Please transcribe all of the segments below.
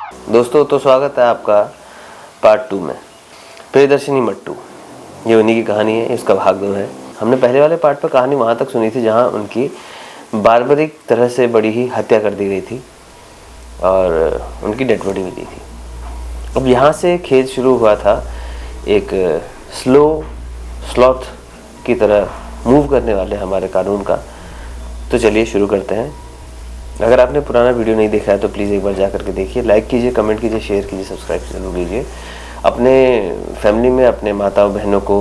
दोस्तों तो स्वागत है आपका पार्ट 2 में। प्रियदर्शनी मट्टू, ये उन्हीं की कहानी है, इसका भाग 2 है। हमने पहले वाले पार्ट पर कहानी वहाँ तक सुनी थी जहाँ उनकी बार्बरिक तरह से बड़ी ही हत्या कर दी गई थी और उनकी डेड बॉडी मिली थी। अब यहाँ से खेल शुरू हुआ था एक स्लॉथ की तरह मूव करने वाले हमारे कानून का। तो चलिए शुरू करते हैं। अगर आपने पुराना वीडियो नहीं देखा है तो प्लीज़ एक बार जा करके देखिए, लाइक कीजिए, कमेंट कीजिए, शेयर कीजिए, सब्सक्राइब जरूर कीजिए। अपने फैमिली में अपने माताओं बहनों को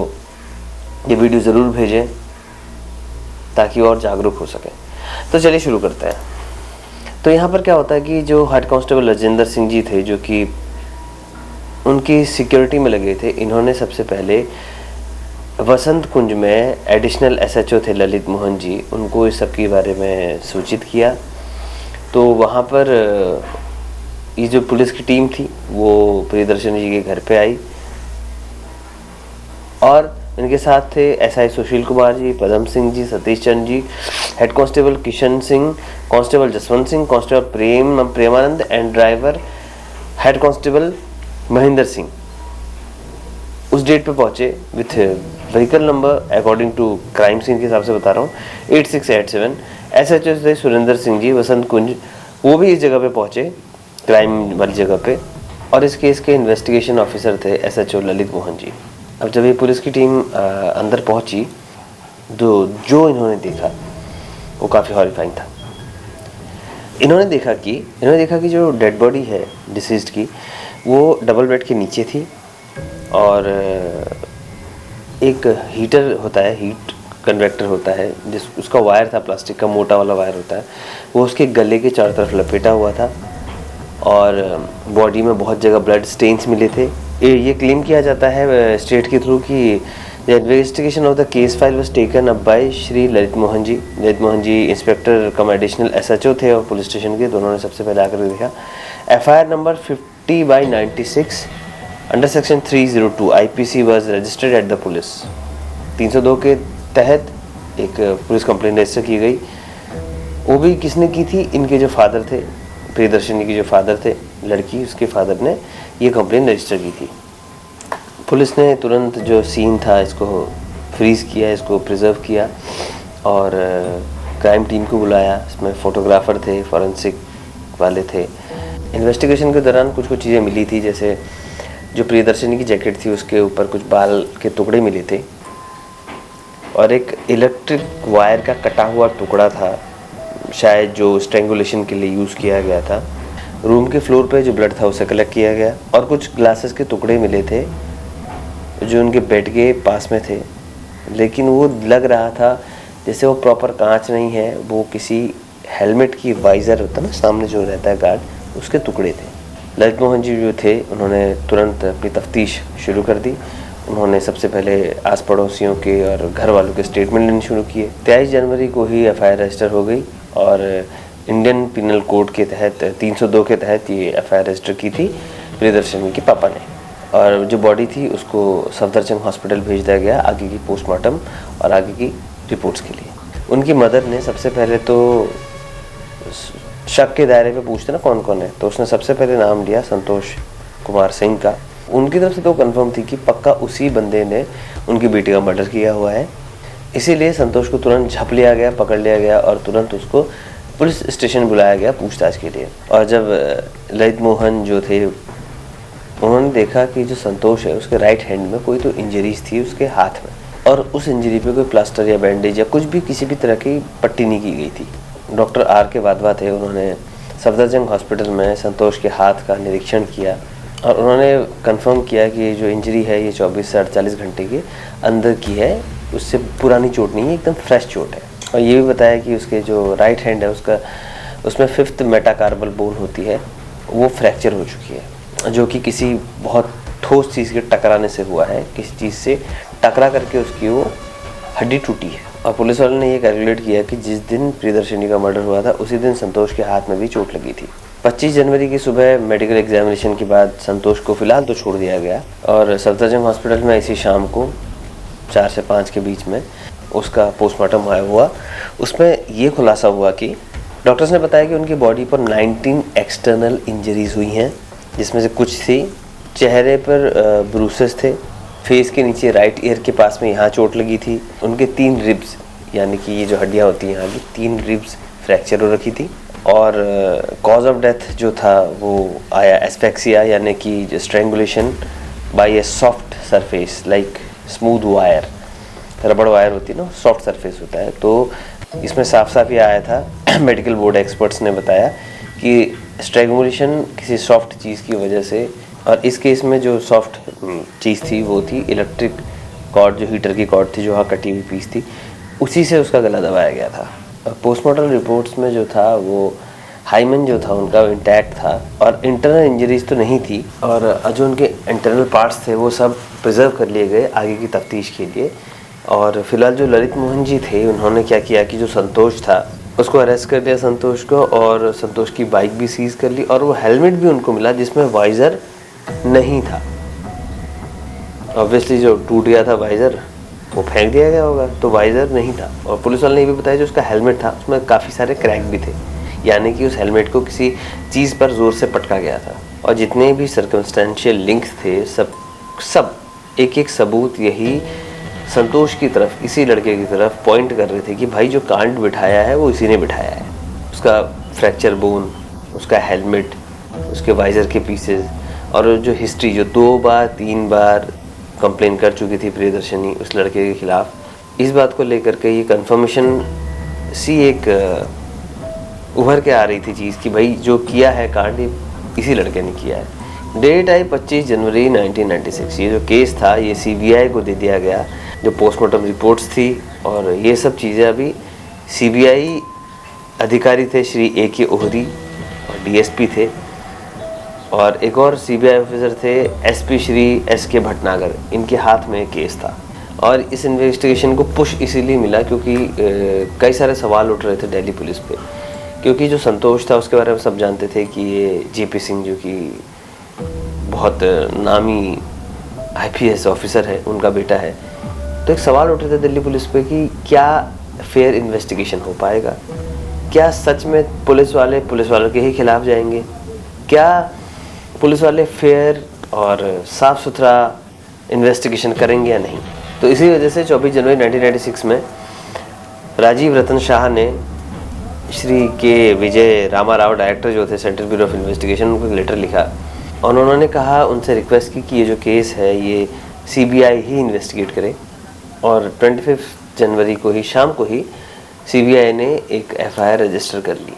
ये वीडियो ज़रूर भेजें ताकि और जागरूक हो सकें। तो चलिए शुरू करते हैं। तो यहाँ पर क्या होता है कि जो हेड कांस्टेबल राजेंद्र सिंह जी थे, जो कि उनकी सिक्योरिटी में लगे थे, इन्होंने सबसे पहले वसंत कुंज में एडिशनल एसएचओ थे ललित मोहन जी, उनको इस सब के बारे में सूचित किया। तो वहाँ पर ये जो पुलिस की टीम थी वो प्रियदर्शनी जी के घर पे आई और इनके साथ थे SI Sushil Kumar ji, Padam Singh ji, Satish Chandra ji, head constable Kishan Singh, constable Jaswant Singh, constable Premanand and driver head constable Mahendra Singh. उस डेट पे पहुंचे with vehicle number according to crime scene के हिसाब से बता रहा हूँ 8687। एसएचओ थे सुरेंद्र सिंह जी वसंत कुंज, वो भी इस जगह पे पहुंचे, क्राइम वाली जगह पे। और इस केस के इन्वेस्टिगेशन ऑफिसर थे एसएचओ ललित मोहन जी। अब जब ये पुलिस की टीम अंदर पहुंची तो जो इन्होंने देखा वो काफ़ी हॉरिफाइंग था। इन्होंने देखा कि जो डेड बॉडी है डिसीज्ड की, वो डबल बेड के नीचे थी और एक हीटर होता है, हीट कन्वेक्टर होता है, जिस उसका वायर था, प्लास्टिक का मोटा वाला वायर होता है, वो उसके गले के चारों तरफ लपेटा हुआ था और बॉडी में बहुत जगह ब्लड स्टेन्स मिले थे। ये क्लेम किया जाता है स्टेट के थ्रू कि the investigation of the case file was taken up by Shri Lalit Mohan ji inspector cum additional SHO थे और पुलिस स्टेशन के, दोनों ने सबसे पहले आकर देखा। FIR number 50/96 under section 302 IPC was registered at the police. 302 के तहत एक पुलिस कंप्लेंट रजिस्टर की गई। वो भी किसने की थी? इनके जो फादर थे, प्रियदर्शनी के जो फादर थे, लड़की, उसके फादर ने ये कंप्लेंट रजिस्टर की थी। पुलिस ने तुरंत जो सीन था इसको फ्रीज किया, इसको प्रिजर्व किया और क्राइम टीम को बुलाया। इसमें फोटोग्राफर थे, फॉरेंसिक वाले थे। इन्वेस्टिगेशन के दौरान कुछ चीज़ें मिली थी, जैसे जो प्रियदर्शनी की जैकेट थी उसके ऊपर कुछ बाल के टुकड़े मिले थे और एक इलेक्ट्रिक वायर का कटा हुआ टुकड़ा था, शायद जो स्ट्रेंगुलेशन के लिए यूज़ किया गया था। रूम के फ्लोर पे जो ब्लड था उसे कलेक्ट किया गया और कुछ ग्लासेस के टुकड़े मिले थे जो उनके बेड के पास में थे, लेकिन वो लग रहा था जैसे वो प्रॉपर कांच नहीं है, वो किसी हेलमेट की वाइज़र होता है ना, सामने जो रहता है गार्ड, उसके टुकड़े थे। ललित मोहन जी जो थे उन्होंने तुरंत अपनी तफ्तीश शुरू कर दी। उन्होंने सबसे पहले आस पड़ोसियों के और घर वालों के स्टेटमेंट लेने शुरू किए। 23 जनवरी को ही एफआईआर रजिस्टर हो गई और इंडियन पिनल कोड के तहत 302 के तहत ये एफआईआर रजिस्टर की थी प्रियदर्शनी के पापा ने। और जो बॉडी थी उसको सफदरजंग हॉस्पिटल भेज दिया गया आगे की पोस्टमार्टम और आगे की रिपोर्ट्स के लिए। उनकी मदर ने सबसे पहले तो शक के दायरे पे पूछते ना कौन कौन है, तो उसने सबसे पहले नाम लिया संतोष कुमार सिंह का। उनकी तरफ से तो कंफर्म थी कि पक्का उसी बंदे ने उनकी बेटी का मर्डर किया हुआ है, इसीलिए संतोष को तुरंत झप लिया गया, पकड़ लिया गया और तुरंत उसको पुलिस स्टेशन बुलाया गया पूछताछ के लिए। और जब ललित मोहन जो थे उन्होंने देखा कि जो संतोष है उसके राइट हैंड में कोई तो इंजरीज थी उसके हाथ में, और उस इंजरी पे कोई प्लास्टर या बैंडेज या कुछ भी किसी भी तरह की पट्टी नहीं की गई थी। डॉक्टर आर के वाधवा थे, उन्होंने सफदरजंग हॉस्पिटल में संतोष के हाथ का निरीक्षण किया और उन्होंने कंफर्म किया कि जो इंजरी है ये 24 से 48 घंटे के अंदर की है, उससे पुरानी चोट नहीं है, एकदम फ्रेश चोट है। और ये भी बताया कि उसके जो राइट हैंड है उसमें 5th मेटाकार्पल बोन होती है, वो फ्रैक्चर हो चुकी है, जो कि किसी बहुत ठोस चीज़ के टकराने से हुआ है, किसी चीज़ से टकरा करके उसकी वो हड्डी टूटी है। और पुलिस वालों ने ये कैलकुलेट किया कि जिस दिन प्रियदर्शनी का मर्डर हुआ था उसी दिन संतोष के हाथ में भी चोट लगी थी। 25 जनवरी की सुबह मेडिकल एग्जामिनेशन के बाद संतोष को फिलहाल तो छोड़ दिया गया और सफदरजंग हॉस्पिटल में इसी शाम को 4 से 5 के बीच में उसका पोस्टमार्टम हुआ। उसमें ये खुलासा हुआ कि डॉक्टर्स ने बताया कि उनकी बॉडी पर 19 एक्सटर्नल इंजरीज हुई हैं जिसमें से कुछ थी। चेहरे पर ब्रूसेस थे। फेस के नीचे राइट ईयर के पास में यहाँ चोट लगी थी। उनके 3 रिब्स, यानी कि ये जो हड्डियाँ होती हैं यहाँ की, 3 रिब्स फ्रैक्चर हो रखी थी। और कॉज ऑफ डेथ जो था वो आया एस्फेक्सिया, यानी कि strangulation by a soft surface like smooth wire. रबड़ वायर होती है ना, सॉफ्ट सरफेस होता है। तो इसमें साफ साफ ये आया था, मेडिकल बोर्ड एक्सपर्ट्स ने बताया कि स्ट्रेंगुलेशन किसी सॉफ्ट चीज़ की वजह से, और इस केस में जो सॉफ्ट चीज़ थी वो थी इलेक्ट्रिक कॉर्ड, जो हीटर की कॉर्ड थी, जो वहाँ कटी हुई पीस थी, उसी से उसका गला दबाया गया था। पोस्टमार्टम रिपोर्ट्स में जो था वो हाइमन जो था उनका इंटैक्ट था और इंटरनल इंजरीज तो नहीं थी, और जो उनके इंटरनल पार्ट्स थे वो सब प्रिजर्व कर लिए गए आगे की तफ्तीश के लिए। और फिलहाल जो ललित मोहन जी थे, उन्होंने क्या किया कि जो संतोष था उसको अरेस्ट कर दिया, संतोष को, और संतोष की बाइक भी सीज कर ली, और वो हेलमेट भी उनको मिला जिसमें वाइज़र नहीं था। ऑब्वियसली जो टूट गया था वाइज़र, वो फेंक दिया गया होगा, तो वाइज़र नहीं था। और पुलिस वाले ने ये भी बताया जो उसका हेलमेट था उसमें काफ़ी सारे क्रैक भी थे, यानी कि उस हेलमेट को किसी चीज़ पर ज़ोर से पटका गया था। और जितने भी सर्कमस्टेंशियल लिंक्स थे, सब एक एक सबूत यही संतोष की तरफ, इसी लड़के की तरफ पॉइंट कर रहे थे कि भाई जो कांड बिठाया है वो इसी ने बिठाया है। उसका फ्रैक्चर बोन, उसका हेलमेट, उसके वाइज़र के पीसेस, और जो हिस्ट्री, जो 2 बार 3 बार कंप्लेन कर चुकी थी प्रियदर्शनी उस लड़के के खिलाफ, इस बात को लेकर के ये कंफर्मेशन सी एक उभर के आ रही थी चीज़ कि भाई जो किया है कांड इसी लड़के ने किया है। डेट आई 25 जनवरी 1996। ये जो केस था ये CBI को दे दिया गया, जो पोस्टमार्टम रिपोर्ट्स थी और ये सब चीज़ें अभी CBI अधिकारी थे श्री AK ओहरी और DSP थे, और एक और CBI ऑफिसर थे SP श्री SK भटनागर। इनके हाथ में केस था और इस इन्वेस्टिगेशन को पुश इसीलिए मिला क्योंकि कई सारे सवाल उठ रहे थे दिल्ली पुलिस पे, क्योंकि जो संतोष था उसके बारे में सब जानते थे कि ये JP सिंह जो कि बहुत नामी IPS ऑफिसर है, उनका बेटा है। तो एक सवाल उठ रहे थे दिल्ली पुलिस पे कि क्या फेयर इन्वेस्टिगेशन हो पाएगा, क्या सच में पुलिस वालों के ही खिलाफ जाएंगे, क्या पुलिस वाले फेयर और साफ सुथरा इन्वेस्टिगेशन करेंगे या नहीं। तो इसी वजह से 24 जनवरी 1996 में राजीव रतन शाह ने श्री के विजय रामा राव, डायरेक्टर जो थे सेंट्रल ब्यूरो ऑफ इन्वेस्टिगेशन, उनको एक लेटर लिखा और उन्होंने कहा, उनसे रिक्वेस्ट की कि ये जो केस है ये CBI ही इन्वेस्टिगेट करे। और 25 जनवरी को ही शाम को ही CBI ने एक FIR रजिस्टर कर ली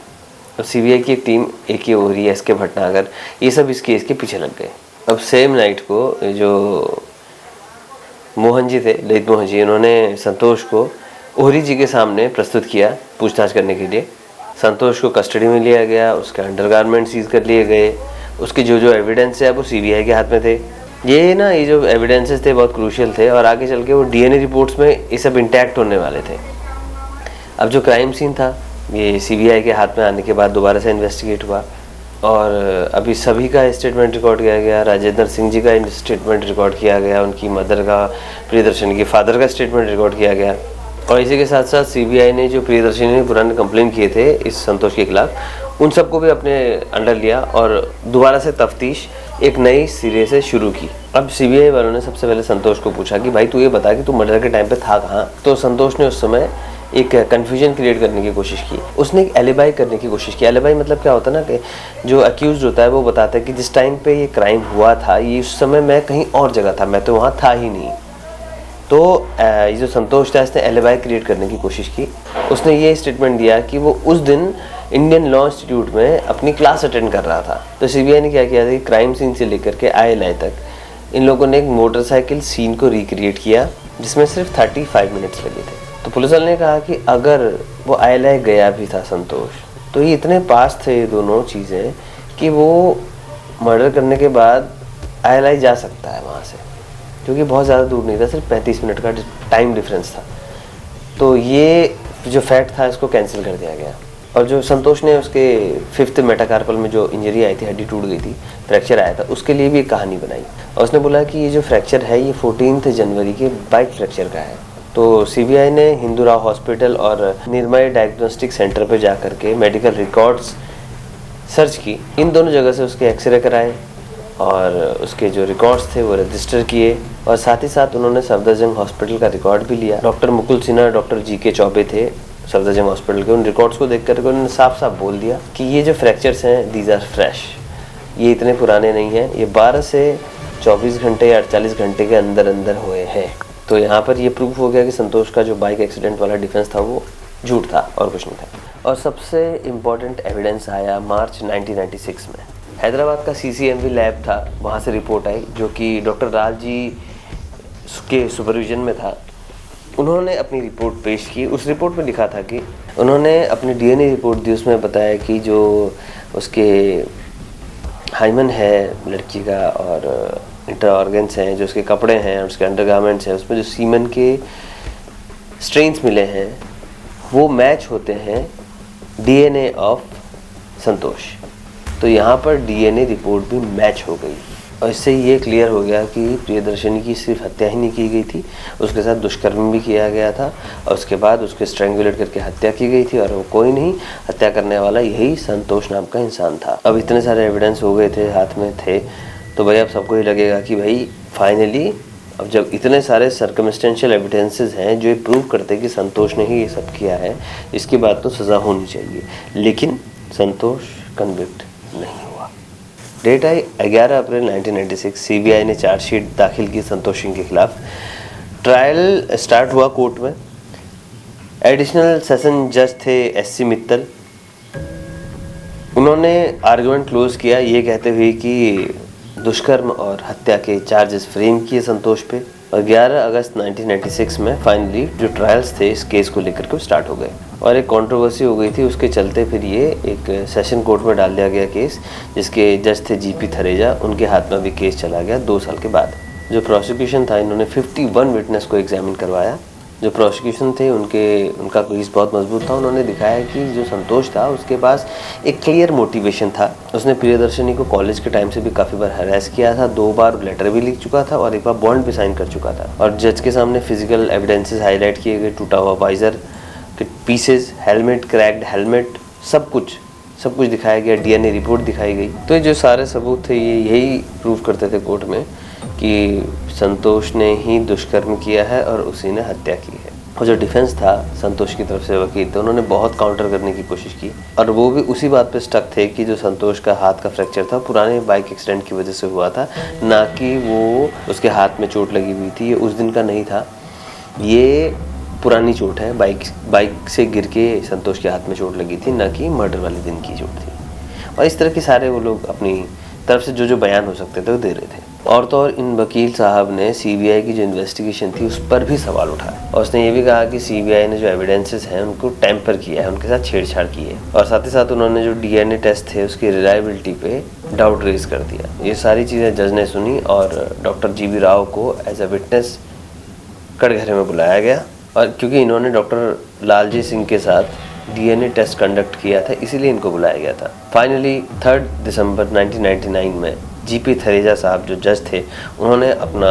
और CBI की एक team AK Ohri, SK Bhatnagar, ये सब इस केस के पीछे लग गए। अब सेम नाइट को जो मोहन जी थे, ललित मोहन जी, उन्होंने संतोष को ओहरी जी के सामने प्रस्तुत किया पूछताछ करने के लिए। संतोष को कस्टडी में लिया गया, उसके अंडरगारमेंट सीज कर लिए गए, उसके जो एविडेंस है वो CBI के हाथ में थे। ये जो एविडेंसेस थे बहुत क्रूशियल थे और आगे चल के वो DNA रिपोर्ट्स में ये सब इंटैक्ट होने वाले थे। अब जो क्राइम सीन था ये CBI के हाथ में आने के बाद दोबारा से इन्वेस्टिगेट हुआ और अभी सभी का स्टेटमेंट रिकॉर्ड किया गया। राजेंद्र सिंह जी का स्टेटमेंट रिकॉर्ड किया गया, उनकी मदर का, प्रियदर्शनी के फादर का स्टेटमेंट रिकॉर्ड किया गया। और इसी के साथ साथ CBI ने जो प्रियदर्शनी ने पुराने कंप्लेन किए थे इस संतोष के खिलाफ, उन सबको भी अपने अंडर लिया और दोबारा से तफ्तीश एक नई सिरे से शुरू की। अब CBI वालों ने सबसे पहले संतोष को पूछा कि भाई तू ये बता कि तू मर्डर के टाइम पे था कहाँ। तो संतोष ने उस समय एक कन्फ्यूजन क्रिएट करने की कोशिश की, उसने एक एलिबाई करने की कोशिश की। एलिबाई मतलब क्या होता है ना कि जो अक्यूज्ड होता है वो बताता है कि जिस टाइम पे ये क्राइम हुआ था ये उस समय मैं कहीं और जगह था, मैं तो वहाँ था ही नहीं। तो ये जो संतोष था इसने एलिबाई क्रिएट करने की कोशिश की। उसने ये स्टेटमेंट दिया कि वो उस दिन इंडियन लॉ इंस्टीट्यूट में अपनी क्लास अटेंड कर रहा था। तो CBI ने क्या किया था कि क्राइम सीन से लेकर के ILI तक इन लोगों ने एक मोटरसाइकिल सीन को रिक्रिएट किया जिसमें सिर्फ 35 मिनट्स लगे थे। तो पुलिस वाले ने कहा कि अगर वो ILI गया भी था संतोष, तो ये इतने पास थे ये दोनों चीज़ें कि वो मर्डर करने के बाद ILI जा सकता है वहाँ से, क्योंकि बहुत ज़्यादा दूर नहीं था, सिर्फ 35 मिनट का टाइम डिफरेंस था। तो ये जो फैक्ट था इसको कैंसिल कर दिया गया। और जो संतोष ने उसके 5th मेटाकार्पल में जो इंजरी आई थी, हड्डी टूट गई थी, फ्रैक्चर आया था, उसके लिए भी एक कहानी बनाई और उसने बोला कि ये जो फ्रैक्चर है ये 14 जनवरी के बाइक फ्रैक्चर का है। तो CBI ने हिंदू राव हॉस्पिटल और निर्मय डायग्नोस्टिक सेंटर पर जा कर के मेडिकल रिकॉर्ड्स सर्च की। इन दोनों जगह से उसके एक्सरे कराए और उसके जो रिकॉर्ड्स थे वो रजिस्टर किए और साथ ही साथ उन्होंने सफदरजंग हॉस्पिटल का रिकॉर्ड भी लिया। Doctor Mukul Sinha, doctor GK. Choubey थे सफदरजंग हॉस्पिटल के। उन रिकॉर्ड्स को देख कर उन्होंने साफ साफ बोल दिया कि ये जो फ्रैक्चर्स हैं दीज आर फ्रेश, ये इतने पुराने नहीं हैं, ये 12 से 24 घंटे या 48 घंटे के अंदर अंदर हुए हैं। तो यहाँ पर ये प्रूफ हो गया कि संतोष का जो बाइक एक्सीडेंट वाला डिफेंस था वो झूठ था और कुछ नहीं था। और सबसे इम्पॉर्टेंट एविडेंस आया मार्च 1996 में। हैदराबाद का CCMV लैब था, वहाँ से रिपोर्ट आई जो कि डॉक्टर राज जी के सुपरविजन में था। उन्होंने अपनी रिपोर्ट पेश की। उस रिपोर्ट में लिखा था कि उन्होंने अपनी DNA रिपोर्ट दी, उसमें बताया कि जो उसके हाइमन है लड़की का और इंटर ऑर्गन्स हैं, जो उसके कपड़े हैं, उसके अंडरगारमेंट्स हैं, उसमें जो सीमन के स्ट्रेन्स मिले हैं वो मैच होते हैं DNA ऑफ संतोष। तो यहाँ पर DNA रिपोर्ट भी मैच हो गई और इससे ये क्लियर हो गया कि प्रियदर्शनी की सिर्फ हत्या ही नहीं की गई थी, उसके साथ दुष्कर्म भी किया गया था और उसके बाद उसके स्ट्रैंगुलेट करके हत्या की गई थी और वो कोई नहीं, हत्या करने वाला यही संतोष नाम का इंसान था। अब इतने सारे एविडेंस हो गए थे, हाथ में थे, तो भाई अब सबको ही लगेगा कि भाई फाइनली अब जब इतने सारे सर्कमस्टेंशियल एविडेंसेस हैं जो ये प्रूव करते हैं कि संतोष ने ही ये सब किया है, इसके बाद तो सज़ा होनी चाहिए। लेकिन संतोष कन्विक्ट नहीं हुआ। डेट आई 11 अप्रैल 1996। CBI ने चार्जशीट दाखिल की संतोष सिंह के खिलाफ। ट्रायल स्टार्ट हुआ कोर्ट में। एडिशनल सेशन जज थे SC मित्तल। उन्होंने आर्गुमेंट क्लोज किया ये कहते हुए कि दुष्कर्म और हत्या के चार्जेस फ्रेम किए संतोष पे और 11 अगस्त 1996 में फाइनली जो ट्रायल्स थे इस केस को लेकर के स्टार्ट हो गए और एक कंट्रोवर्सी हो गई थी। उसके चलते फिर ये एक सेशन कोर्ट में डाल दिया गया केस, जिसके जज थे GP थरेजा। उनके हाथ में भी केस चला गया 2 साल के बाद। जो प्रोसिक्यूशन था, इन्होंने 51 विटनेस को एग्जामिन करवाया। जो प्रोसिक्यूशन थे उनका केस बहुत मजबूत था। उन्होंने दिखाया कि जो संतोष था उसके पास एक क्लियर मोटिवेशन था। उसने प्रियदर्शनी को कॉलेज के टाइम से भी काफ़ी बार हरास किया था, 2 बार लेटर भी लिख चुका था और 1 बार बॉन्ड भी साइन कर चुका था। और जज के सामने फिजिकल एविडेंसेस हाईलाइट किए गए, टूटा हुआ वाइजर के पीसेस, हेलमेट, क्रैक्ड हेलमेट, सब कुछ दिखाया गया। DNA रिपोर्ट दिखाई गई। तो ये जो सारे सबूत थे ये यही प्रूव करते थे कोर्ट में कि संतोष ने ही दुष्कर्म किया है और उसी ने हत्या की है। और जो डिफेंस था संतोष की तरफ से वकील थे, उन्होंने बहुत काउंटर करने की कोशिश की और वो भी उसी बात पे स्टक थे कि जो संतोष का हाथ का फ्रैक्चर था पुराने बाइक एक्सीडेंट की वजह से हुआ था, ना कि वो उसके हाथ में चोट लगी हुई थी। ये उस दिन का नहीं था, ये पुरानी चोट है। बाइक से गिर के संतोष के हाथ में चोट लगी थी, ना कि मर्डर वाले दिन की चोट थी। और इस तरह के सारे वो लोग अपनी तरफ से जो बयान हो सकते थे वो दे रहे थे। और तो और इन वकील साहब ने CBI की जो इन्वेस्टिगेशन थी उस पर भी सवाल उठाया और उसने ये भी कहा कि CBI ने जो एविडेंसेस हैं उनको टैम्पर किया है, उनके साथ छेड़छाड़ की है। और साथ ही साथ उन्होंने जो DNA टेस्ट थे उसकी रिलायबिलिटी पे डाउट रेज कर दिया। ये सारी चीज़ें जज ने सुनी और डॉक्टर GB राव को एज अ विटनेस कटघरे में बुलाया गया। और क्योंकि इन्होंने डॉक्टर लालजी सिंह के साथ DNA टेस्ट कंडक्ट किया था, इसीलिए इनको बुलाया गया था। फाइनली 3 दिसंबर 1999 में GP थरेजा साहब जो जज थे उन्होंने अपना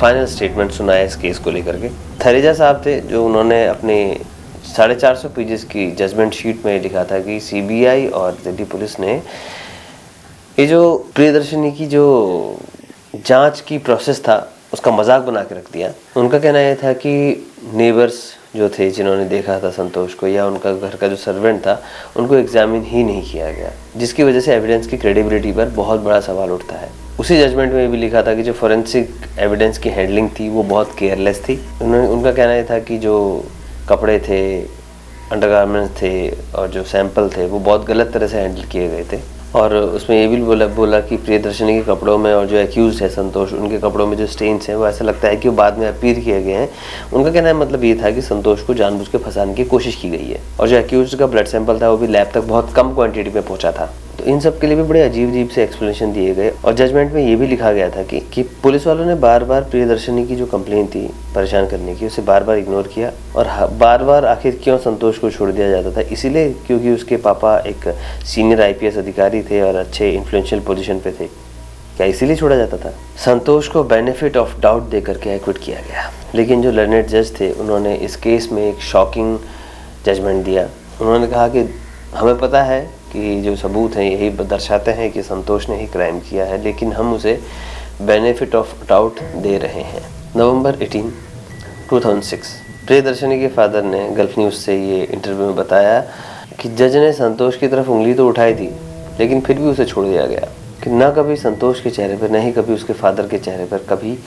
फाइनल स्टेटमेंट सुनाया इस केस को लेकर के। थरेजा साहब थे जो उन्होंने अपने 450 पेजेस की जजमेंट शीट में लिखा था कि CBI और दिल्ली पुलिस ने ये जो प्रियदर्शनी की जो जांच की प्रोसेस था उसका मजाक बना के रख दिया। उनका कहना यह था कि नेबर्स जो थे जिन्होंने देखा था संतोष को या उनका घर का जो सर्वेंट था उनको एग्जामिन ही नहीं किया गया, जिसकी वजह से एविडेंस की क्रेडिबिलिटी पर बहुत बड़ा सवाल उठता है। उसी जजमेंट में भी लिखा था कि जो फोरेंसिक एविडेंस की हैंडलिंग थी वो बहुत केयरलेस थी। उनका कहना यह था कि जो कपड़े थे, अंडरगारमेंट्स थे और जो सैंपल थे वो बहुत गलत तरह से हैंडल किए गए थे। और उसमें ये भी बोला कि प्रियदर्शनी के कपड़ों में और जो एक्यूज है संतोष, उनके कपड़ों में जो स्टेन्स हैं वो ऐसा लगता है कि वो बाद में अपील किए गए हैं। उनका कहना है मतलब ये था कि संतोष को जानबूझ के फंसाने की कोशिश की गई है। और जो एक्यूज का ब्लड सैंपल था वो भी लैब तक बहुत कम क्वांटिटी में पहुंचा था। तो इन सब के लिए भी बड़े अजीब से एक्सप्लेनेशन दिए गए। और जजमेंट में ये भी लिखा गया था कि पुलिस वालों ने बार बार प्रियदर्शनी की जो कंप्लेन थी परेशान करने की, उसे बार बार इग्नोर किया। और बार बार आखिर क्यों संतोष को छोड़ दिया जाता था? इसीलिए क्योंकि उसके पापा एक सीनियर IPS अधिकारी थे और अच्छे इन्फ्लुएंशियल पोजीशन पे थे। क्या इसीलिए छोड़ा जाता था? संतोष को बेनिफिट ऑफ डाउट दे करके एक्विट किया गया। लेकिन जो लर्नेड जज थे उन्होंने इस केस में एक शॉकिंग जजमेंट दिया। उन्होंने कहा कि हमें पता है कि जो सबूत हैं यही दर्शाते हैं कि संतोष ने ही क्राइम किया है, लेकिन हम उसे बेनिफिट ऑफ डाउट दे रहे हैं। नवंबर 18, 2006 प्रियदर्शनी के फादर ने गल्फ न्यूज़ से ये इंटरव्यू में बताया कि जज ने संतोष की तरफ उंगली तो उठाई थी, लेकिन फिर भी उसे छोड़ दिया गया। कि ना कभी संतोष के चेहरे पर, न ही कभी उसके फादर के चेहरे पर कभी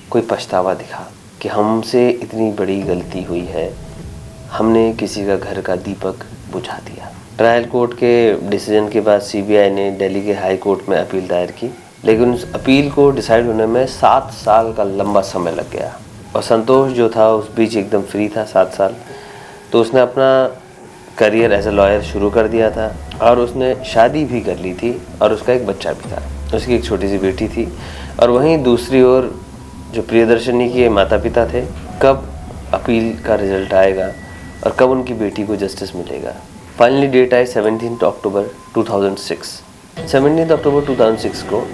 कोई पछतावा दिखा कि हमसे इतनी बड़ी गलती हुई है, हमने किसी का घर का दीपक बुझा दिया। ट्रायल कोर्ट के डिसीजन के बाद सीबीआई ने दिल्ली के हाई कोर्ट में अपील दायर की, लेकिन उस अपील को डिसाइड होने में 7 साल का लंबा समय लग गया। और संतोष जो था उस बीच एकदम फ्री था 7 साल, तो उसने अपना करियर एज ए लॉयर शुरू कर दिया था और उसने शादी भी कर ली थी और उसका एक बच्चा भी था, उसकी एक छोटी सी बेटी थी। और वहीं दूसरी ओर जो प्रियदर्शनी के माता पिता थे, कब अपील का रिजल्ट आएगा और कब उनकी बेटी को जस्टिस मिलेगा। फाइनली डेट आई 17 अक्टूबर 2006। 17 अक्टूबर 2006 को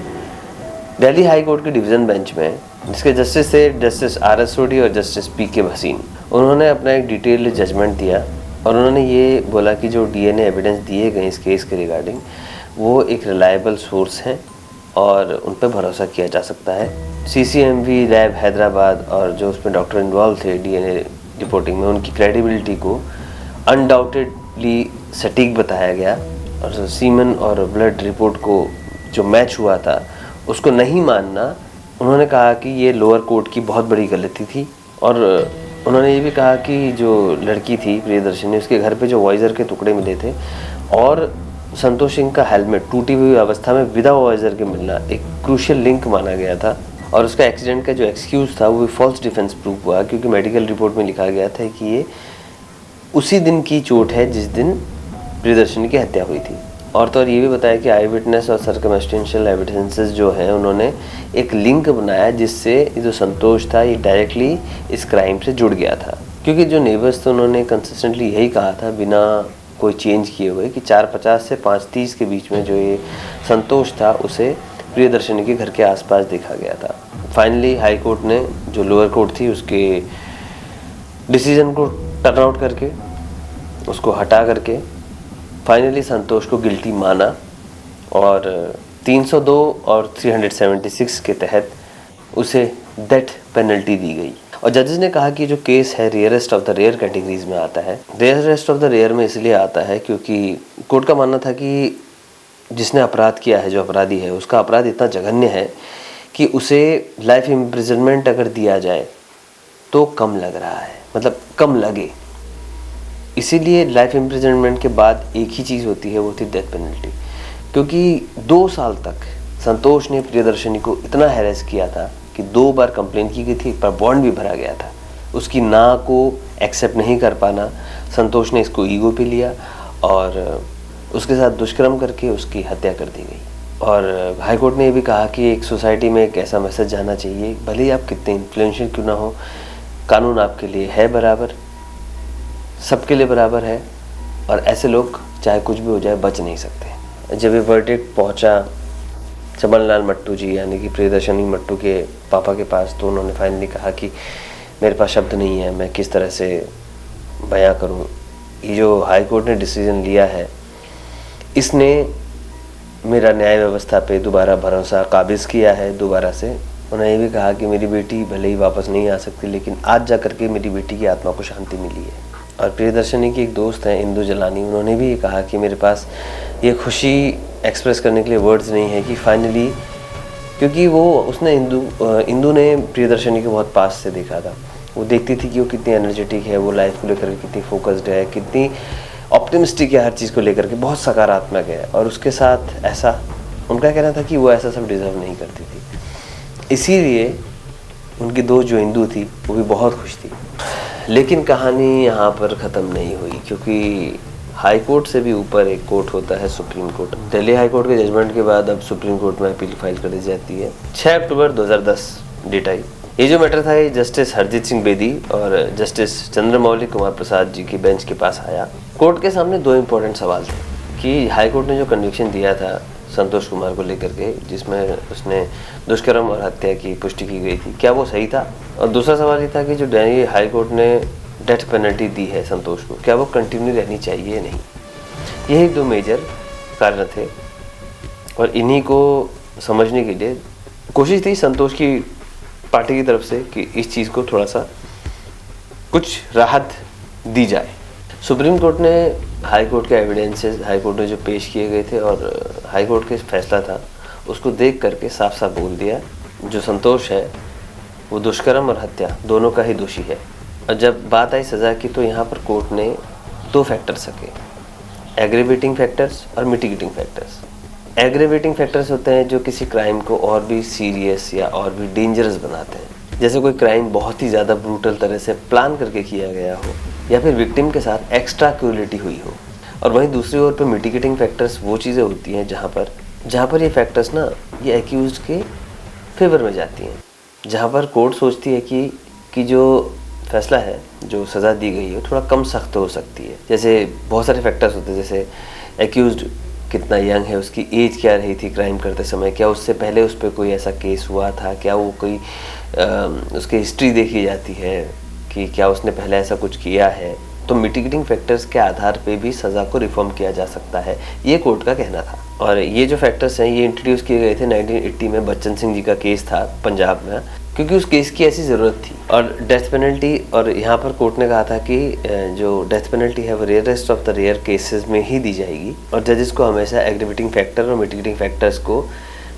दिल्ली हाई कोर्ट के डिवीज़न बेंच में, जिसके जस्टिस थे जस्टिस RS सोडी और जस्टिस PK भसीन, उन्होंने अपना एक डिटेल्ड जजमेंट दिया और उन्होंने ये बोला कि जो DNA एविडेंस दिए गए इस केस के रिगार्डिंग वो एक रिलायबल सोर्स हैं और उन पर भरोसा किया जा सकता है। CCMV लैब हैदराबाद और जो उसमें डॉक्टर इन्वॉल्व थे DNA रिपोर्टिंग में, उनकी क्रेडिबिलिटी को अनडाउटेडली सटीक बताया गया और सीमन और ब्लड रिपोर्ट को जो मैच हुआ था उसको नहीं मानना, उन्होंने कहा कि ये लोअर कोर्ट की बहुत बड़ी गलती थी। और उन्होंने ये भी कहा कि जो लड़की थी प्रियदर्शनी, उसके घर पे जो वॉइजर के टुकड़े मिले थे और संतोष सिंह का हेलमेट टूटी हुई अवस्था में विदा वॉइजर के मिलना एक क्रूशियल लिंक माना गया था। और उसका एक्सीडेंट का जो एक्सक्यूज़ था वो भी फॉल्स डिफेंस प्रूफ हुआ, क्योंकि मेडिकल रिपोर्ट में लिखा गया था कि ये उसी दिन की चोट है जिस दिन प्रियदर्शनी की हत्या हुई थी। और तो और ये भी बताया कि आई विटनेस और सर्कमस्टेंशियल एविडेंसेस जो हैं उन्होंने एक लिंक बनाया जिससे जो संतोष था ये डायरेक्टली इस क्राइम से जुड़ गया था। क्योंकि जो नेबर्स थे उन्होंने कंसिस्टेंटली यही कहा था बिना कोई चेंज किए हुए कि 4:50 से 5:30 के बीच में जो ये संतोष था उसे प्रियदर्शनी के घर के आसपास देखा गया था। फाइनली हाई कोर्ट ने जो लोअर कोर्ट थी उसके डिसीजन को टर्न आउट करके, उसको हटा करके फाइनली संतोष को गिल्टी माना और 302 और 376 के तहत उसे डेथ पेनल्टी दी गई। और जजेस ने कहा कि जो केस है rarest of the rare categories में आता है। रेयरेस्ट ऑफ द रेयर में इसलिए आता है क्योंकि कोर्ट का मानना था कि जिसने अपराध किया है, जो अपराधी है, उसका अपराध इतना जघन्य है कि उसे लाइफ इम्प्रिजनमेंट अगर दिया जाए तो कम लग रहा है, मतलब कम लगे। इसीलिए लाइफ इम्प्रिजनमेंट के बाद एक ही चीज़ होती है, वो थी डेथ पेनल्टी। क्योंकि 2 साल तक संतोष ने प्रियदर्शनी को इतना हैरेस किया था कि 2 बार कंप्लेन की गई थी, एक बार बॉन्ड भी भरा गया था। उसकी ना को एक्सेप्ट नहीं कर पाना, संतोष ने इसको ईगो पे लिया और उसके साथ दुष्कर्म करके उसकी हत्या कर दी गई। और हाई कोर्ट ने ये भी कहा कि एक सोसाइटी में एक ऐसा मैसेज जाना चाहिए, भले ही आप कितने इन्फ्लुएंशियल क्यों ना हो, कानून आपके लिए है बराबर, सबके लिए बराबर है और ऐसे लोग चाहे कुछ भी हो जाए बच नहीं सकते। जब ये वर्डिक्ट पहुंचा चमन लाल मट्टू जी यानी कि प्रियदर्शनी मट्टू के पापा के पास, तो उन्होंने फाइनली कहा कि मेरे पास शब्द नहीं है, मैं किस तरह से बयां करूं। ये जो हाई कोर्ट ने डिसीजन लिया है इसने मेरा न्याय व्यवस्था पे दोबारा भरोसा काबिज किया है दोबारा से। उन्होंने ये भी कहा कि मेरी बेटी भले ही वापस नहीं आ सकती, लेकिन आज जा करके मेरी बेटी की आत्मा को शांति मिली है। और प्रियदर्शनी की एक दोस्त हैं इंदु जलानी, उन्होंने भी ये कहा कि मेरे पास ये खुशी एक्सप्रेस करने के लिए वर्ड्स नहीं है कि फाइनली, क्योंकि वो उसने इंदु ने प्रियदर्शनी को बहुत पास से देखा था। वो देखती थी कि वो कितनी एनर्जेटिक है, वो लाइफ को लेकर कितनी फोकस्ड है, कितनी ऑप्टिमिस्टिक है, हर चीज़ को लेकर के बहुत सकारात्मक है। और उसके साथ ऐसा उनका कहना था कि वो ऐसा सब डिज़र्व नहीं करती थी। इसीलिए उनकी दोस्त जो इंदु थी वो भी बहुत खुश थी। लेकिन कहानी यहाँ पर ख़त्म नहीं हुई, क्योंकि हाई कोर्ट से भी ऊपर एक कोर्ट होता है supreme court. Delhi high court के जजमेंट के बाद अब सुप्रीम कोर्ट में अपील फाइल कर दी जाती है। 6 अक्टूबर 2010 डेट आई। ये जो मैटर था ये जस्टिस हरजीत सिंह बेदी और जस्टिस चंद्रमौली कुमार प्रसाद जी की बेंच के पास आया। कोर्ट के सामने 2 इम्पोर्टेंट सवाल थे कि हाई कोर्ट ने जो कन्विक्शन दिया था संतोष कुमार को लेकर के, जिसमें उसने दुष्कर्म और हत्या की पुष्टि की गई थी, क्या वो सही था? और दूसरा सवाल ये था कि जो दिल्ली हाई कोर्ट ने डेथ पेनल्टी दी है संतोष को, क्या वो कंटिन्यू रहनी चाहिए या नहीं। यही 2 मेजर कारण थे और इन्हीं को समझने के लिए कोशिश थी संतोष की पार्टी की तरफ से कि इस चीज़ को थोड़ा सा कुछ राहत दी जाए। सुप्रीम कोर्ट ने हाई कोर्ट के एविडेंसेस हाई कोर्ट में जो पेश किए गए थे और हाई कोर्ट के फैसला था उसको देख करके साफ साफ बोल दिया जो संतोष है वो दुष्कर्म और हत्या दोनों का ही दोषी है। और जब बात आई सज़ा की तो यहाँ पर कोर्ट ने 2 फैक्टर्स रखे, एग्रेवेटिंग फैक्टर्स और मिटिगेटिंग फैक्टर्स। एग्रेवेटिंग फैक्टर्स होते हैं जो किसी क्राइम को और भी सीरियस या और भी डेंजरस बनाते हैं, जैसे कोई क्राइम बहुत ही ज़्यादा ब्रूटल तरह से प्लान करके किया गया हो या फिर विक्टिम के साथ एक्स्ट्रा क्रूएलिटी हुई हो। और वहीं दूसरी ओर पर मिटिगेटिंग फैक्टर्स वो चीज़ें होती हैं जहाँ पर ये फैक्टर्स ना ये एक्यूज के फेवर में जाती हैं, जहाँ पर कोर्ट सोचती है कि जो फैसला है जो सज़ा दी गई है थोड़ा कम सख्त हो सकती है। जैसे बहुत सारे फैक्टर्स होते हैं, जैसे एक्यूज्ड कितना यंग है, उसकी एज क्या रही थी क्राइम करते समय, क्या उससे पहले उस पर कोई ऐसा केस हुआ था, क्या वो कोई उसकी हिस्ट्री देखी जाती है कि क्या उसने पहले ऐसा कुछ किया है। तो मिटिगेटिंग फैक्टर्स के आधार पे भी सज़ा को रिफॉर्म किया जा सकता है, ये कोर्ट का कहना था। और ये जो फैक्टर्स हैं ये इंट्रोड्यूस किए गए थे 1980 में, बच्चन सिंह जी का केस था पंजाब में, क्योंकि उस केस की ऐसी ज़रूरत थी। और डेथ पेनल्टी, और यहाँ पर कोर्ट ने कहा था कि जो डेथ पेनल्टी है वो rarest of the rare cases में ही दी जाएगी और जजेस को हमेशा एग्रीवेटिंग फैक्टर और मिटिगेटिंग फैक्टर्स को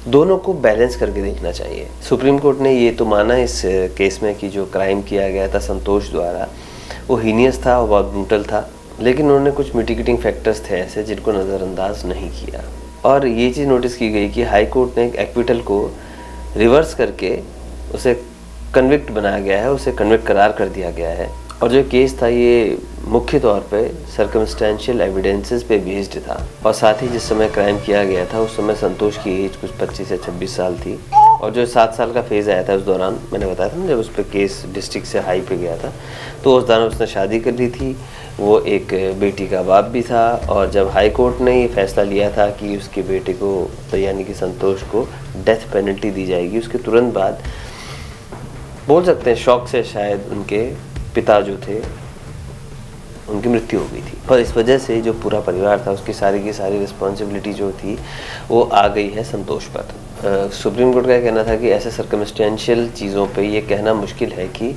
दोनों को बैलेंस करके देखना चाहिए। सुप्रीम कोर्ट ने ये तो माना इस केस में कि जो क्राइम किया गया था संतोष द्वारा वो हीनियस था और बहुत ब्रूटल था, लेकिन उन्होंने कुछ मिटिगेटिंग फैक्टर्स थे ऐसे जिनको नज़रअंदाज नहीं किया। और ये चीज़ नोटिस की गई कि हाई कोर्ट ने एक्विटल को रिवर्स करके उसे कन्विक्ट बनाया गया है, उसे कन्विक्ट करार कर दिया गया है। और जो केस था ये मुख्य तौर पे सर्कमस्टेंशियल एविडेंसेस पे बेस्ड था और साथ ही जिस समय क्राइम किया गया था उस समय संतोष की एज कुछ 25 से 26 साल थी। और जो 7 साल का फेज़ आया था उस दौरान मैंने बताया था ना, जब उस पर केस डिस्ट्रिक्ट से हाई पे गया था तो उस दौरान उसने शादी कर ली थी, वो एक बेटी का बाप भी था। और जब हाई कोर्ट ने ये फैसला लिया था कि उसके बेटे को यानी कि संतोष को डेथ पेनल्टी दी जाएगी, उसके तुरंत बाद बोल सकते हैं शौक से शायद उनके पिता जो थे उनकी मृत्यु हो गई थी। और इस वजह से जो पूरा परिवार था उसकी सारी की सारी रिस्पॉन्सिबिलिटी जो थी वो आ गई है संतोष पर। सुप्रीम कोर्ट का कहना था कि ऐसे सर्कमस्टेंशियल चीज़ों पे ये कहना मुश्किल है कि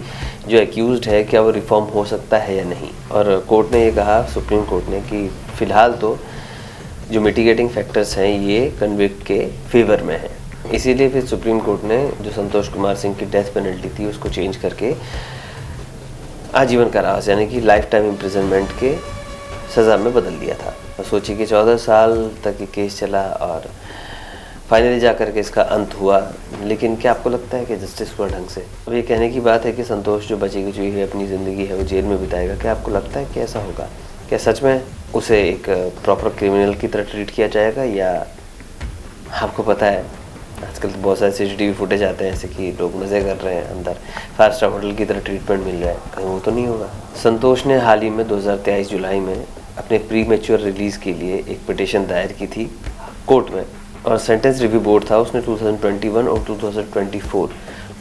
जो एक्यूज्ड है क्या वो रिफॉर्म हो सकता है या नहीं। और कोर्ट ने ये कहा, सुप्रीम कोर्ट ने, कि फ़िलहाल तो जो मिटिगेटिंग फैक्टर्स हैं ये कन्विक्ट के फेवर में हैं। इसीलिए फिर सुप्रीम कोर्ट ने जो संतोष कुमार सिंह की डेथ पेनल्टी थी उसको चेंज करके आजीवन कारावास यानी कि लाइफ टाइम इम्प्रिजनमेंट के सज़ा में बदल दिया था। और सोचिए कि 14 साल तक ये केस चला और फाइनली जा कर के इसका अंत हुआ। लेकिन क्या आपको लगता है कि जस्टिस हुआ ढंग से? अब ये कहने की बात है कि संतोष जो बची खुची है अपनी ज़िंदगी है वो जेल में बिताएगा, क्या आपको लगता है कि ऐसा होगा? क्या सच में उसे एक प्रॉपर क्रिमिनल की तरह ट्रीट किया जाएगा, या आपको पता है आजकल तो बहुत सारे CCTV फुटेज आते हैं ऐसे कि लोग मज़े कर रहे हैं, अंदर 5 स्टार होटल की तरह ट्रीटमेंट मिल रहा है, कहीं वो तो नहीं होगा? संतोष ने हाल ही में 2023 जुलाई में अपने प्री मैच्योर रिलीज़ के लिए एक पिटीशन दायर की थी कोर्ट में, और सेंटेंस रिव्यू बोर्ड था उसने 2021 और 2024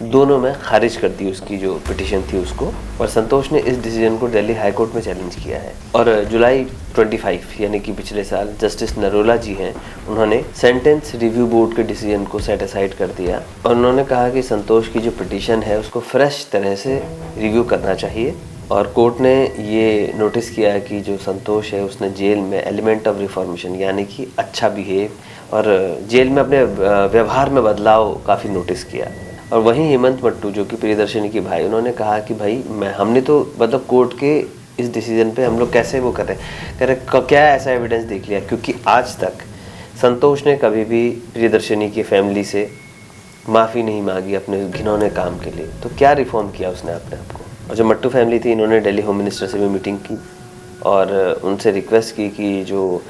दोनों में खारिज कर दी उसकी जो पिटीशन थी उसको। और संतोष ने इस डिसीजन को दिल्ली हाई कोर्ट में चैलेंज किया है। और जुलाई 25 यानी कि पिछले साल जस्टिस नरोला जी हैं, उन्होंने सेंटेंस रिव्यू बोर्ड के डिसीजन को सेट असाइड कर दिया और उन्होंने कहा कि संतोष की जो पिटीशन है उसको फ्रेश तरह से रिव्यू करना चाहिए। और कोर्ट ने ये नोटिस किया कि जो संतोष है उसने जेल में एलिमेंट ऑफ रिफॉर्मेशन यानी कि अच्छा बिहेव और जेल में अपने व्यवहार में बदलाव काफ़ी नोटिस किया। और वहीं हेमंत मट्टू जो कि प्रियदर्शनी के भाई, उन्होंने कहा कि भाई हमने तो मतलब कोर्ट के इस डिसीजन पे हम लोग कैसे वो कर रहे क्या ऐसा एविडेंस देख लिया, क्योंकि आज तक संतोष ने कभी भी प्रियदर्शनी की फैमिली से माफ़ी नहीं मांगी अपने घिनौने काम के लिए, तो क्या रिफॉर्म किया उसने अपने आप को? और जो मट्टू फैमिली थी इन्होंने दिल्ली होम मिनिस्टर से भी मीटिंग की और उनसे रिक्वेस्ट की कि जो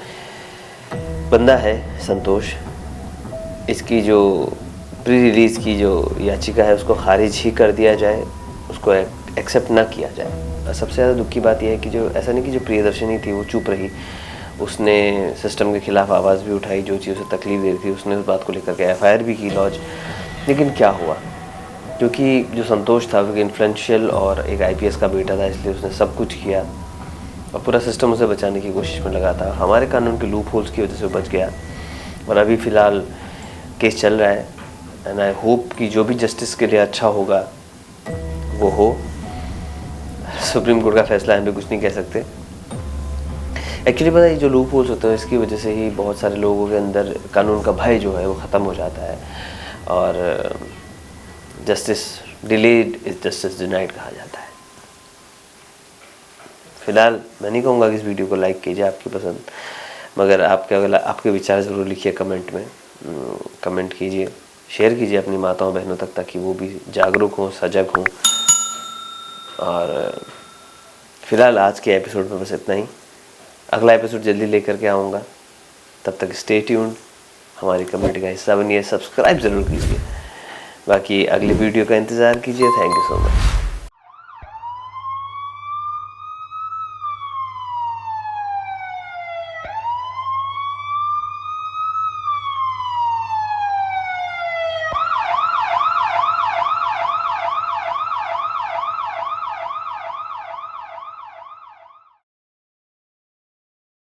बंदा है संतोष, इसकी जो प्री रिलीज़ की जो याचिका है उसको खारिज ही कर दिया जाए, उसको एक्सेप्ट ना किया जाए। सबसे ज़्यादा दुख की बात यह है कि जो ऐसा नहीं कि जो प्रियदर्शनी थी वो चुप रही, उसने सिस्टम के खिलाफ आवाज़ भी उठाई, जो चीज़ उसे तकलीफ दे रही थी उसने उस बात को लेकर के FIR भी की लॉन्च। लेकिन क्या हुआ? क्योंकि जो संतोष था वो इन्फ्लुएंशियल और एक IPS का बेटा था, इसलिए उसने सब कुछ किया और पूरा सिस्टम उसे बचाने की कोशिश में लगा था। हमारे कानून के लूप होल्स की वजह से वो बच गया और अभी फ़िलहाल केस चल रहा है। एंड आई होप कि जो भी जस्टिस के लिए अच्छा होगा वो हो। सुप्रीम कोर्ट का फैसला हम भी कुछ नहीं कह सकते। एक्चुअली पता है, जो लूप होल्स होते हैं इसकी वजह से ही बहुत सारे लोगों के अंदर कानून का भय जो है वो ख़त्म हो जाता है और justice delayed is justice denied कहा जाता है। फिलहाल मैं नहीं कहूँगा कि इस वीडियो को लाइक कीजिए, आपकी पसंद, मगर आपके विचार ज़रूर लिखिए कमेंट में। कमेंट कीजिए, शेयर कीजिए अपनी माताओं बहनों तक ताकि वो भी जागरूक हों, सजग हों। और फिलहाल आज के एपिसोड में बस इतना ही। अगला एपिसोड जल्दी लेकर के आऊँगा, तब तक स्टे ट्यून्ड, हमारी कम्युनिटी का हिस्सा बनिए, सब्सक्राइब ज़रूर कीजिए। बाकी अगली वीडियो का इंतज़ार कीजिए। Thank you so much.